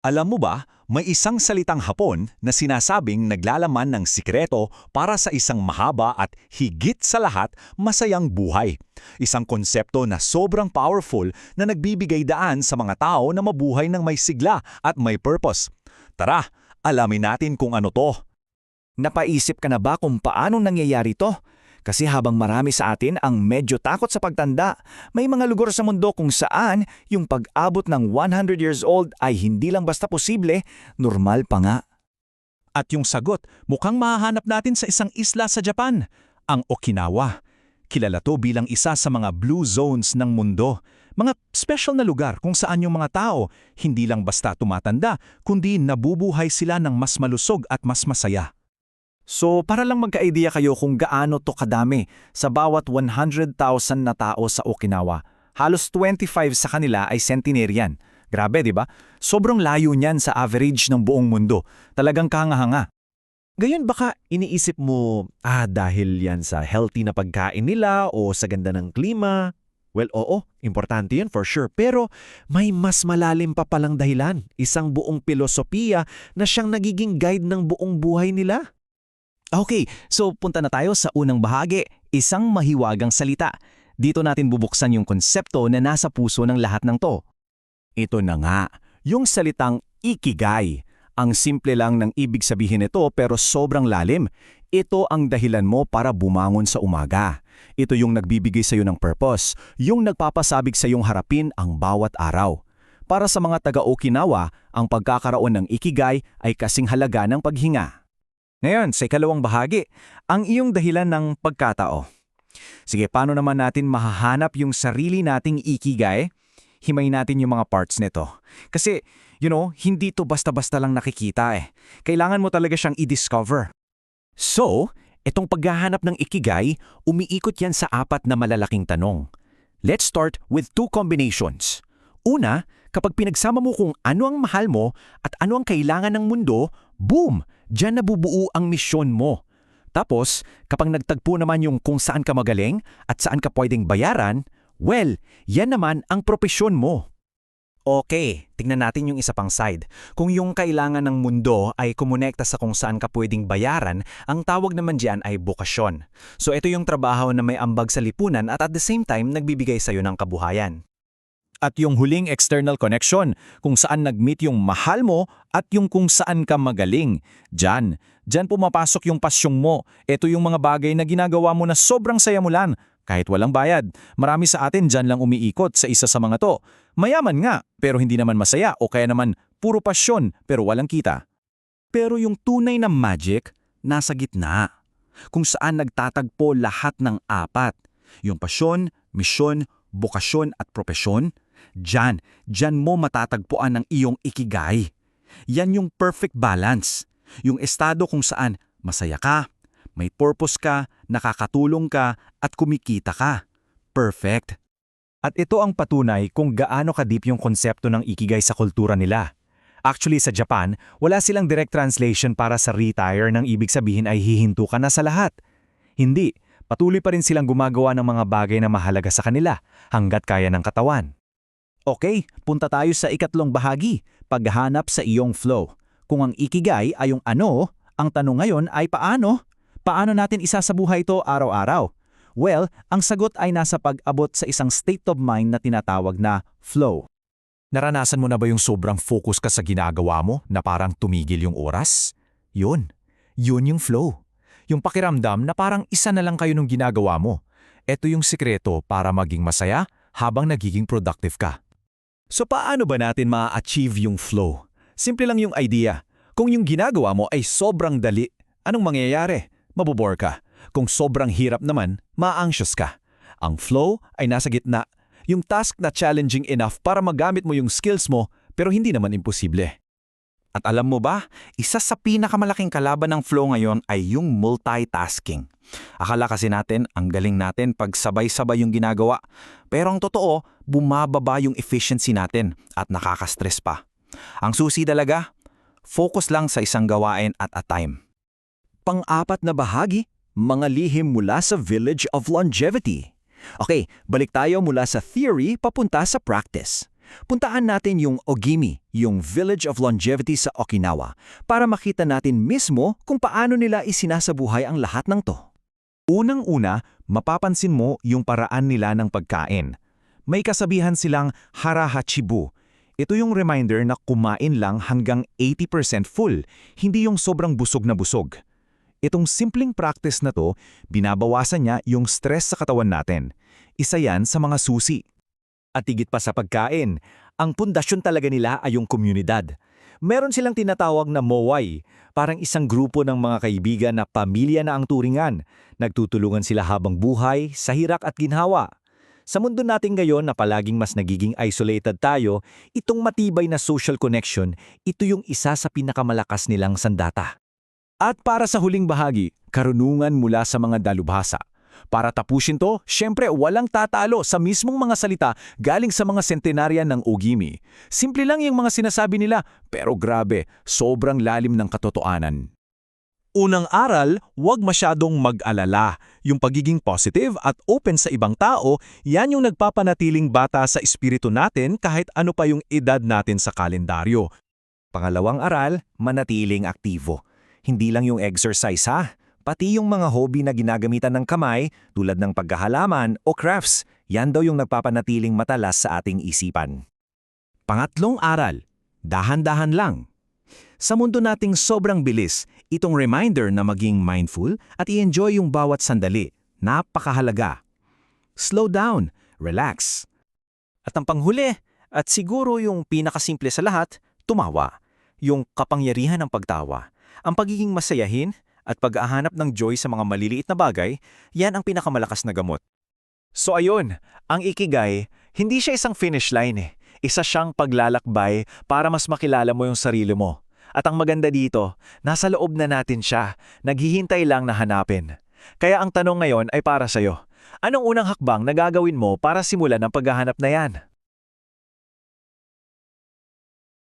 Alam mo ba, may isang salitang Hapon na sinasabing naglalaman ng sikreto para sa isang mahaba at higit sa lahat masayang buhay. Isang konsepto na sobrang powerful na nagbibigay daan sa mga tao na mabuhay ng may sigla at may purpose. Tara, alamin natin kung ano to. Napaisip ka na ba kung paano nangyayari to? Kasi habang marami sa atin ang medyo takot sa pagtanda, may mga lugar sa mundo kung saan yung pag-abot ng 100 years old ay hindi lang basta posible, normal pa nga. At yung sagot, mukhang mahahanap natin sa isang isla sa Japan, ang Okinawa. Kilala to bilang isa sa mga blue zones ng mundo. Mga special na lugar kung saan yung mga tao hindi lang basta tumatanda, kundi nabubuhay sila ng mas malusog at mas masaya. So para lang magka-idea kayo kung gaano to kadami sa bawat 100,000 na tao sa Okinawa, halos 25 sa kanila ay centenarian. Grabe, di ba? Sobrang layo niyan sa average ng buong mundo. Talagang kahanga-hanga. Gayon baka iniisip mo, dahil yan sa healthy na pagkain nila o sa ganda ng klima? Well, oo, importante yun for sure. Pero may mas malalim pa palang dahilan. Isang buong filosofiya na siyang nagiging guide ng buong buhay nila. Okay, so punta na tayo sa unang bahagi, isang mahiwagang salita. Dito natin bubuksan yung konsepto na nasa puso ng lahat ng to. Ito na nga, yung salitang ikigai. Ang simple lang ng ibig sabihin nito pero sobrang lalim. Ito ang dahilan mo para bumangon sa umaga. Ito yung nagbibigay sa iyo ng purpose, yung nagpapasabik sa iyong harapin ang bawat araw. Para sa mga taga-Okinawa, ang pagkakaroon ng ikigai ay kasing halaga ng paghinga. Ngayon, sa ikalawang bahagi, ang iyong dahilan ng pagkatao. Sige, paano naman natin mahahanap yung sarili nating ikigai? Himay natin yung mga parts nito. Kasi, hindi to basta-basta lang nakikita eh. Kailangan mo talaga siyang i-discover. So, itong paghahanap ng ikigai, umiikot yan sa 4 na malalaking tanong. Let's start with 2 combinations. Una, kapag pinagsama mo kung ano ang mahal mo at ano ang kailangan ng mundo, boom! Diyan nabubuo ang misyon mo. Tapos, kapag nagtagpo naman yung kung saan ka magaling at saan ka pwedeng bayaran, well, yan naman ang propesyon mo. Okay, tingnan natin yung isa pang side. Kung yung kailangan ng mundo ay kumonekta sa kung saan ka pwedeng bayaran, ang tawag naman diyan ay bokasyon. So ito yung trabaho na may ambag sa lipunan at the same time nagbibigay sa'yo ng kabuhayan. At yung huling external connection, kung saan nag-meet yung mahal mo at yung kung saan ka magaling. Diyan pumapasok yung pasyong mo. Ito yung mga bagay na ginagawa mo na sobrang saya mo lang, kahit walang bayad. Marami sa atin diyan lang umiikot sa isa sa mga to. Mayaman nga, pero hindi naman masaya o kaya naman puro pasyon pero walang kita. Pero yung tunay na magic, nasa gitna. Kung saan nagtatagpo lahat ng 4. Yung pasyon, misyon, bokasyon at propesyon. Diyan mo matatagpuan ang iyong ikigai. Yan yung perfect balance. Yung estado kung saan masaya ka, may purpose ka, nakakatulong ka, at kumikita ka. Perfect. At ito ang patunay kung gaano ka-deep yung konsepto ng ikigai sa kultura nila. Actually sa Japan, wala silang direct translation para sa retire nang ibig sabihin ay hihinto ka na sa lahat. Hindi, patuloy pa rin silang gumagawa ng mga bagay na mahalaga sa kanila hanggat kaya ng katawan. Okay, punta tayo sa ikatlong bahagi, paghahanap sa iyong flow. Kung ang ikigai ay yung ano, ang tanong ngayon ay paano? Paano natin isasabuhay ito araw-araw? Well, ang sagot ay nasa pag-abot sa isang state of mind na tinatawag na flow. Naranasan mo na ba yung sobrang focus ka sa ginagawa mo na parang tumigil yung oras? Yun yung flow. Yung pakiramdam na parang isa na lang kayo nung ginagawa mo. Ito yung sikreto para maging masaya habang nagiging productive ka. So paano ba natin ma-achieve yung flow? Simple lang yung idea. Kung yung ginagawa mo ay sobrang dali, anong mangyayari? Mabobore ka. Kung sobrang hirap naman, ma-anxious ka. Ang flow ay nasa gitna. Yung task na challenging enough para magamit mo yung skills mo pero hindi naman imposible. At alam mo ba, isa sa pinakamalaking kalaban ng flow ngayon ay yung multitasking. Akala kasi natin, ang galing natin pag sabay-sabay yung ginagawa. Pero ang totoo, bumababa yung efficiency natin at nakaka-stress pa. Ang susi talaga, focus lang sa isang gawain at a time. Pang-4 na bahagi, mga lihim mula sa Village of Longevity. Okay, balik tayo mula sa theory papunta sa practice. Puntaan natin yung Ogimi, yung Village of Longevity sa Okinawa, para makita natin mismo kung paano nila isinasabuhay ang lahat ng to. Unang-una, mapapansin mo yung paraan nila ng pagkain. May kasabihan silang harahachibu. Ito yung reminder na kumain lang hanggang 80% full, hindi yung sobrang busog na busog. Itong simpleng practice na to, binabawasan niya yung stress sa katawan natin. Isa yan sa mga susi. At higit pa sa pagkain, ang pundasyon talaga nila ay yung komunidad. Meron silang tinatawag na mowai, parang isang grupo ng mga kaibigan na pamilya na ang turingan. Nagtutulungan sila habang buhay, sa hirap at ginhawa. Sa mundo natin ngayon na palaging mas nagiging isolated tayo, itong matibay na social connection, ito yung isa sa pinakamalakas nilang sandata. At para sa huling bahagi, karunungan mula sa mga dalubhasa. Para tapusin to, syempre walang tatalo sa mismong mga salita galing sa mga sentenarya ng Ogimi. Simple lang yung mga sinasabi nila, pero grabe, sobrang lalim ng katotohanan. Unang aral, huwag masyadong mag-alala. Yung pagiging positive at open sa ibang tao, yan yung nagpapanatiling bata sa espiritu natin kahit ano pa yung edad natin sa kalendaryo. Pangalawang aral, manatiling aktibo. Hindi lang yung exercise ha, pati yung mga hobby na ginagamitan ng kamay tulad ng paghahalaman o crafts, yan daw yung nagpapanatiling matalas sa ating isipan. Pangatlong aral, dahan-dahan lang. Sa mundo nating sobrang bilis, itong reminder na maging mindful at i-enjoy yung bawat sandali, napakahalaga. Slow down, relax. At ang panghuli, at siguro yung pinakasimple sa lahat, tumawa. Yung kapangyarihan ng pagtawa. Ang pagiging masayahin at pag-ahanap ng joy sa mga maliliit na bagay, yan ang pinakamalakas na gamot. So ayun, ang Ikigai, hindi siya isang finish line eh. Isa siyang paglalakbay para mas makilala mo yung sarili mo. At ang maganda dito, nasa loob na natin siya, naghihintay lang na hanapin. Kaya ang tanong ngayon ay para sa'yo. Anong unang hakbang na gagawin mo para simulan ang paghahanap na yan?